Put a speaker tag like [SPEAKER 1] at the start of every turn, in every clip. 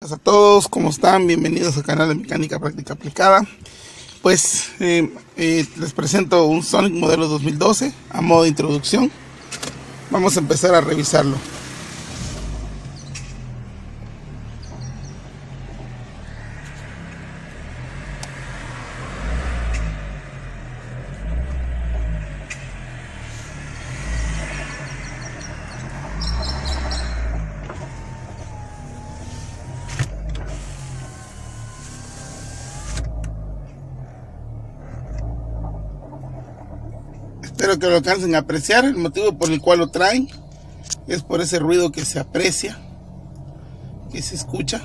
[SPEAKER 1] días a todos, ¿cómo están? Bienvenidos al canal de Mecánica Práctica Aplicada. Pues les presento un Sonic modelo 2012 a modo de introducción. Vamos a empezar a revisarlo. Espero que lo alcancen a apreciar. El motivo por el cual lo traen es por ese ruido que se aprecia, que se escucha.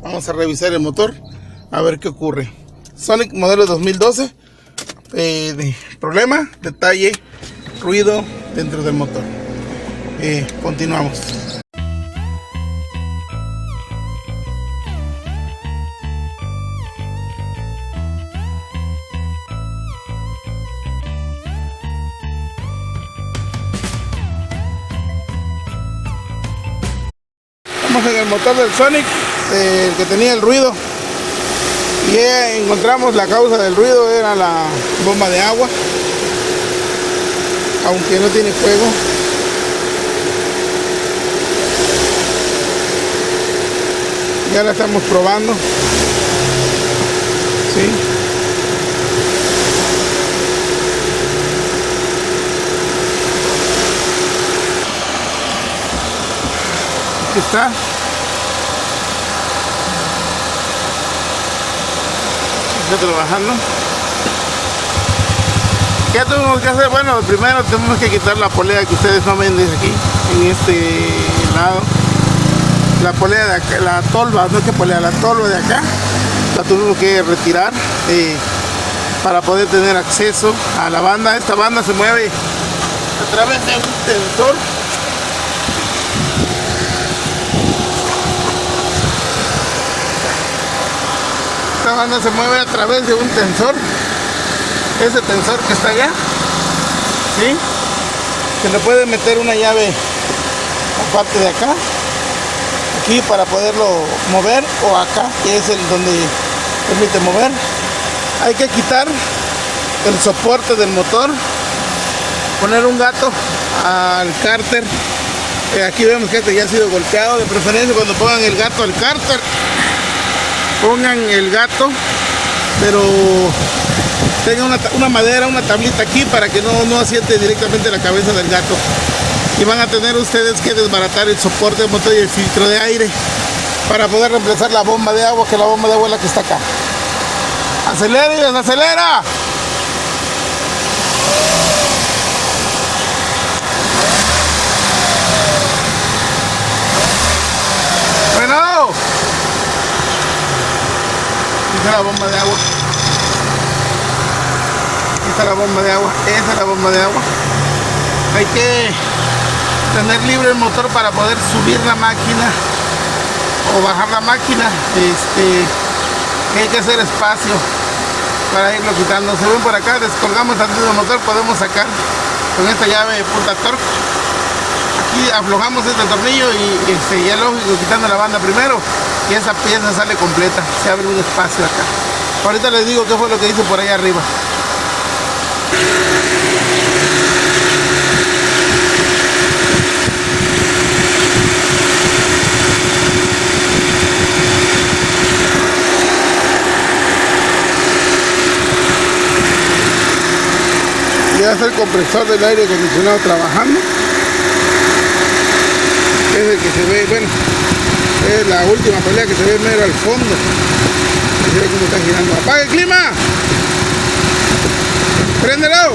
[SPEAKER 1] Vamos a revisar el motor a ver qué ocurre. Sonic modelo 2012. Problema, detalle, ruido dentro del motor. Continuamos. En el motor del Sonic, el que tenía el ruido, y encontramos la causa del ruido era la bomba de agua, aunque no tiene fuego. Ya la estamos probando. ¿Sí? Aquí está. Está trabajando. ¿Qué tuvimos que hacer? Bueno, primero tenemos que quitar la polea que ustedes no ven desde aquí, en este lado. La polea de acá, la tolva, no es que polea, la tolva de acá, la tuvimos que retirar para poder tener acceso a la banda. Esta banda se mueve a través de un tensor. Esta banda se mueve a través de un tensor. Ese tensor que está allá, ¿sí? Se le puede meter una llave aparte de acá, aquí, para poderlo mover, o acá, que es el donde permite mover. Hay que quitar el soporte del motor, poner un gato al cárter. Aquí vemos que este ya ha sido golpeado. De preferencia, cuando pongan el gato al cárter, pongan el gato, pero tengan una madera, una tablita aquí, para que no asiente directamente la cabeza del gato. Y van a tener ustedes que desbaratar el soporte del motor y el filtro de aire para poder reemplazar la bomba de agua, que la bomba de agua es la que está acá. ¡Acelera y desacelera! ¡Bueno! Esa es la bomba de agua. Esta es la bomba de agua. Esa es la bomba de agua. Hay que tener libre el motor para poder subir la máquina o bajar la máquina. Hay que hacer espacio para irlo quitando. Se ven por acá, descolgamos el motor, podemos sacar con esta llave de punta torque. Aquí aflojamos este tornillo y ya lógico, quitando la banda primero, y esa pieza sale completa. Se abre un espacio acá. Ahorita les digo qué fue lo que hice por allá arriba. Ya está el compresor del aire acondicionado trabajando. Es el que se ve, bueno, es la última polea que se ve mero al fondo. Se ve cómo está girando. ¡Apaga el clima! ¡Préndelo!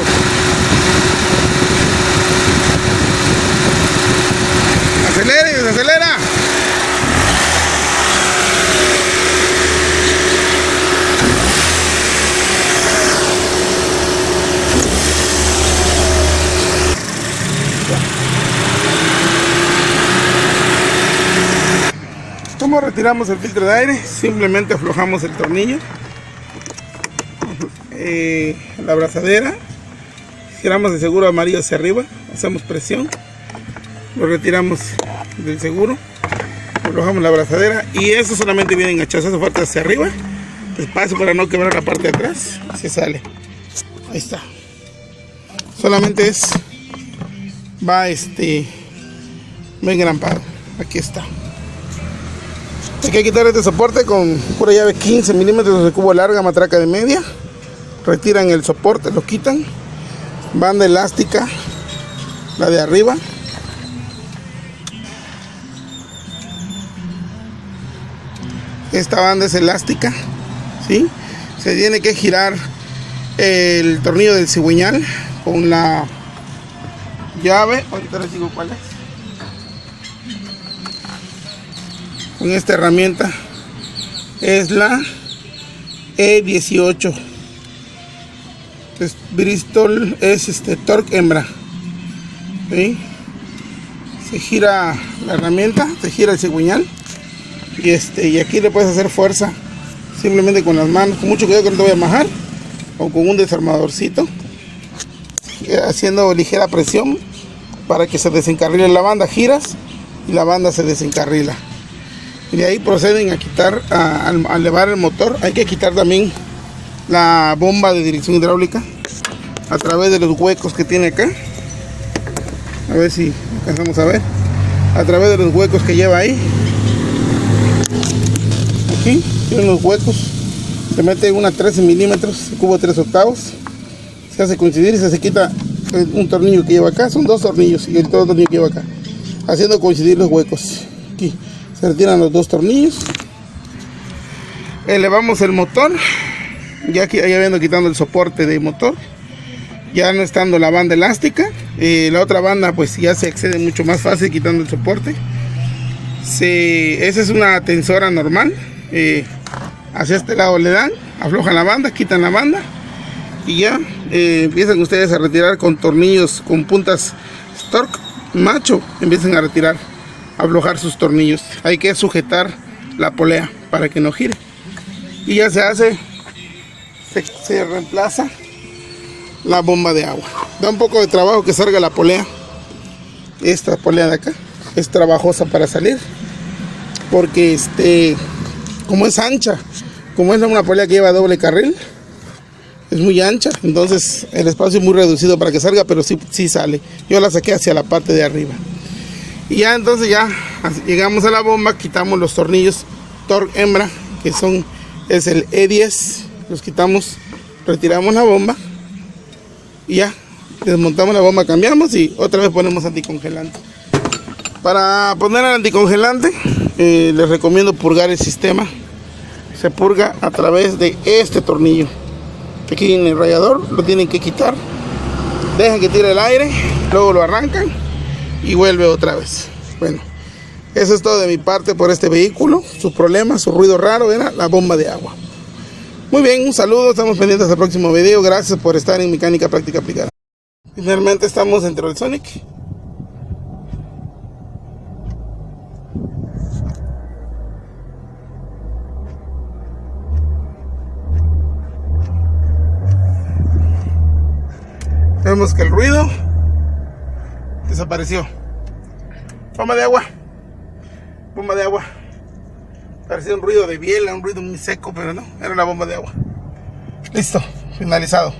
[SPEAKER 1] ¡Acelera y desacelera! ¿Cómo retiramos el filtro de aire? Simplemente aflojamos el tornillo, la abrazadera, giramos el seguro amarillo hacia arriba, hacemos presión lo retiramos del seguro, aflojamos la abrazadera y eso solamente viene enganchado, hace falta hacia arriba, despacio para no quebrar la parte de atrás, se sale, ahí está, solamente va engrampado, aquí está. Hay que quitar este soporte con pura llave 15 milímetros de cubo larga, matraca de media. Retiran el soporte, lo quitan. Banda elástica, la de arriba. Esta banda es elástica, ¿sí? Se tiene que girar el tornillo del cigüeñal con la llave. Ahorita les digo cuál es. Con esta herramienta es la E18. Bristol es torque hembra, ¿sí? Se gira la herramienta, se gira el cigüeñal y aquí le puedes hacer fuerza simplemente con las manos, con mucho cuidado que no te voy a majar, o con un desarmadorcito, haciendo ligera presión para que se desencarrile la banda. Giras y la banda se desencarrila. Y de ahí proceden a quitar, a elevar el motor. Hay que quitar también la bomba de dirección hidráulica a través de los huecos que tiene acá. A ver si alcanzamos a ver. A través de los huecos que lleva ahí. Aquí tiene los huecos. Se mete una 13 milímetros, cubo 3/8. Se hace coincidir y se quita un tornillo que lleva acá. Son dos tornillos y el otro tornillo que lleva acá, haciendo coincidir los huecos. Aquí se retiran los dos tornillos. Elevamos el motor, ya habiendo quitado el soporte de motor, ya no estando la banda elástica. La otra banda pues ya se accede mucho más fácil quitando el soporte. Esa es una tensora normal. Hacia este lado le dan, aflojan la banda, quitan la banda y ya empiezan ustedes a retirar con tornillos con puntas Torque macho. Empiezan a retirar, a aflojar sus tornillos. Hay que sujetar la polea para que no gire y ya se reemplaza la bomba de agua. Da un poco de trabajo que salga la polea. Esta polea de acá es trabajosa para salir porque como es ancha, como es una polea que lleva doble carril, es muy ancha, entonces el espacio es muy reducido para que salga, pero sí sale. Yo la saqué hacia la parte de arriba y ya entonces ya llegamos a la bomba. Quitamos los tornillos torque hembra, que es el E10, los quitamos, retiramos la bomba y ya desmontamos la bomba, cambiamos y otra vez ponemos anticongelante. Para poner el anticongelante les recomiendo purgar el sistema. Se purga a través de este tornillo. Aquí en el radiador lo tienen que quitar, dejan que tire el aire, luego lo arrancan y vuelve otra vez. Bueno, eso es todo de mi parte por este vehículo. Su problema, su ruido raro era la bomba de agua. Muy bien, un saludo, estamos pendientes del próximo video. Gracias por estar en Mecánica Práctica Aplicada. Finalmente estamos dentro del Sonic. Vemos que el ruido desapareció. Bomba de agua. Bomba de agua. Parecía un ruido de biela, un ruido muy seco, pero no, era la bomba de agua. Listo, finalizado.